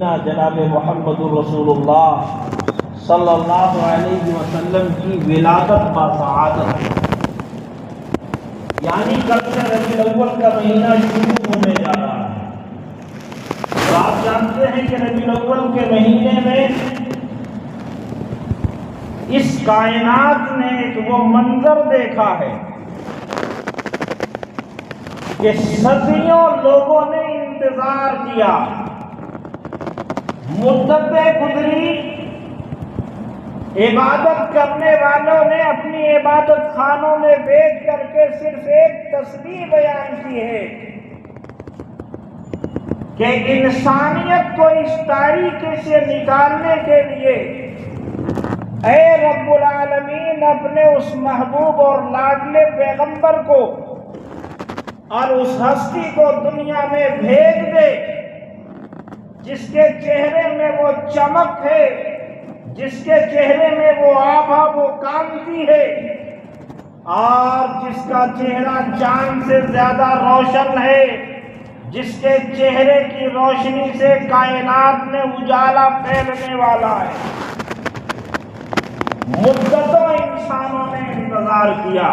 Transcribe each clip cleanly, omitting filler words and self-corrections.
جناب محمد الرسول اللہ صلی اللہ علیہ وسلم کی ولادت با سعادت، یعنی کل سے ربیع الاول کا مہینہ شروع ہونے جا رہا ہے۔ تو آپ جانتے ہیں کہ ربیع الاول کے مہینے میں اس کائنات نے ایک وہ منظر دیکھا ہے کہ صدیوں لوگوں نے انتظار کیا، مدتیں گزری، عبادت کرنے والوں نے اپنی عبادت خانوں میں بیٹھ کر کے صرف ایک تسبیح بیان کی ہے کہ انسانیت کو اس تاریکی سے نکالنے کے لیے اے رب العالمین اپنے اس محبوب اور لاڈلے پیغمبر کو اور اس ہستی کو دنیا میں بھیج دے جس کے چہرے میں وہ چمک ہے، جس کے چہرے میں وہ آبا وہ کانتی ہے، اور جس کا چہرہ چاند سے زیادہ روشن ہے، جس کے چہرے کی روشنی سے کائنات میں اجالا پھیلنے والا ہے۔ مدتوں انسانوں نے انتظار کیا۔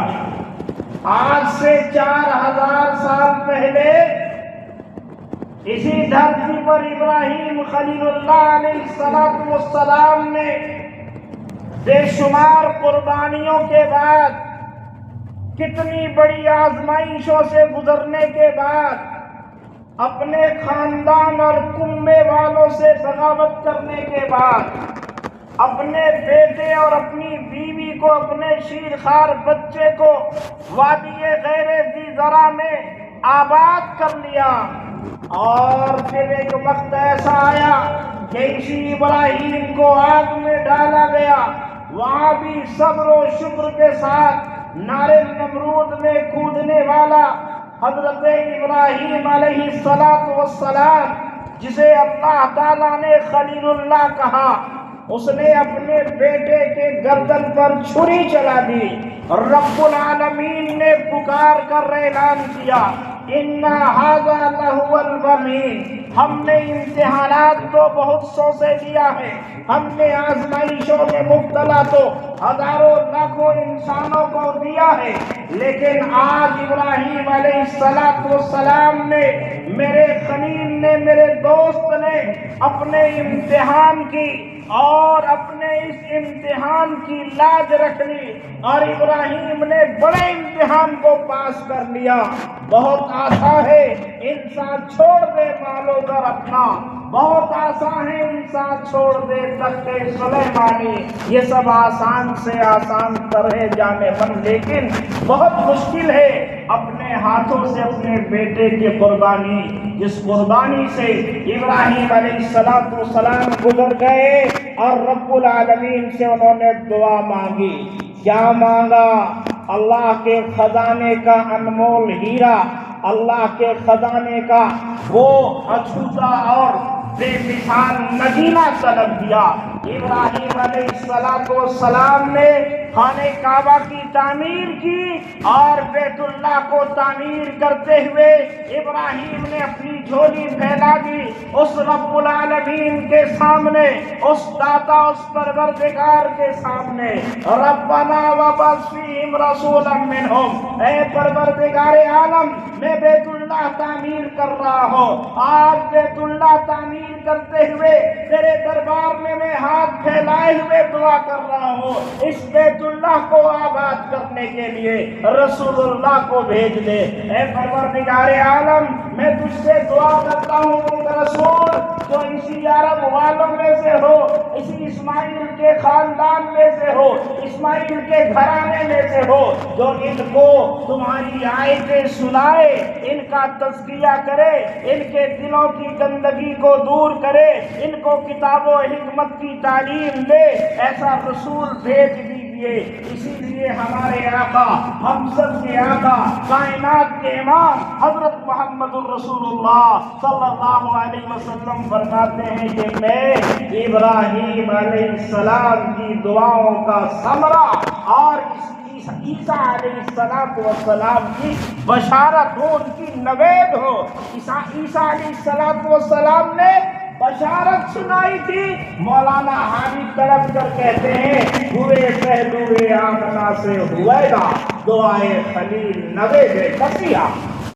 آج سے 4000 سال پہلے اسی دھرتی پر ابراہیم خلیل اللہ علیہ السلام نے بے شمار قربانیوں کے بعد، کتنی بڑی آزمائشوں سے گزرنے کے بعد، اپنے خاندان اور کنبے والوں سے بغاوت کرنے کے بعد، اپنے بیٹے اور اپنی بیوی کو، اپنے شیرخوار بچے کو وادی غیر ذی زرع میں آباد کر لیا، اور پھر ایک وقت ایسا آیا کہ اسی ابراہیم کو آگ میں ڈالا گیا، وہاں بھی صبر و شکر کے ساتھ نار نمرود میں کودنے والا حضرت ابراہیم علیہ السلام، جسے اللہ تعالیٰ نے خلیل اللہ کہا، اس نے اپنے بیٹے کے گردن پر چھری چلا دی۔ رب العالمین نے پکار کر اعلان کیا، اِنَّ هَذَا لَهُوَ الْبَلِيُّ، ہم نے امتحانات تو بہت سو سے لیا ہے، ہم نے آزمائشوں میں مبتلا تو ہزاروں لاکھوں انسانوں کو دیا ہے، لیکن آج ابراہیم علیہ السلام نے، میرے خلیل نے، میرے دوست نے اپنے امتحان کی اور اپنے اس امتحان کی لاج رکھ لی، اور ابراہیم نے بڑے امتحان کو پاس کر لیا۔ بہت آسان ہے انسان چھوڑ دے مالوں کا رکھنا، بہت آسان ہے انسان چھوڑ دے تخت سلیمانی، یہ سب آسان سے آسان طرح جانے من، لیکن بہت مشکل ہے اپنے ہاتھوں سے اپنے بیٹے کی قربانی، جس قربانی سے ابراہیم علیہ السلام گزر گئے، اور رب العالمین سے انہوں نے دعا مانگی۔ کیا مانگا؟ اللہ کے خزانے کا انمول ہیرا، اللہ کے خزانے کا وہ اچھوتا اور بے مثال نگینہ طلب کیا۔ ابراہیم علیہ السلام نے خانہ کعبہ کی تعمیر کی، اور بیت اللہ کو تعمیر کرتے ہوئے ابراہیم نے اپنی جھولی پھیلا دی اس رب العالمین کے سامنے، اس داتا، اس پروردگار کے سامنے۔ ربنا وابعث فیہم رسولا منہم، اے پروردگار عالم، میں بیت اللہ تعمیر کر رہا ہوں، آج بیت اللہ تعمیر کرتے ہوئے تیرے دربار میں میں ہاتھ پھیلائے ہوئے دعا کر رہا ہوں، اس بیت اللہ کو آباد کرنے کے لیے رسول اللہ کو بھیج دے۔ اے پروردگار عالم، میں تجھ سے دعا کرتا ہوں کہ رسول جو اسی عرب والوں میں سے ہو، اسی اسماعیل کے خاندان میں سے ہو، اسماعیل کے گھرانے میں سے ہو، جو ان کو تمہاری آیتیں سنائے، ان کا تزکیہ کرے، ان کے دلوں کی گندگی کو دور کرے، ان کو کتاب و حکمت کی تعلیم دے، ایسا رسول بھیج دیجیے۔ اسی لیے ہمارے آقا، ہم سب کے آقا، کائنات کے امام حضرت محمد الرسول اللہ صلی اللہ علیہ وسلم فرماتے ہیں کہ میں ابراہیم علیہ السلام کی دعاؤں کا ثمرہ اور عیسیٰ علیہ السلام کی بشارت ہو، ان کی نوید ہو۔ عیسیٰ علیہ السلام نے بشارت سنائی تھی. مولانا حامد تڑپ کر کہتے ہیں ہوئے پہلوئے آمنہ سے ہوئیدا دعائے خلیل نوے بے کسیا.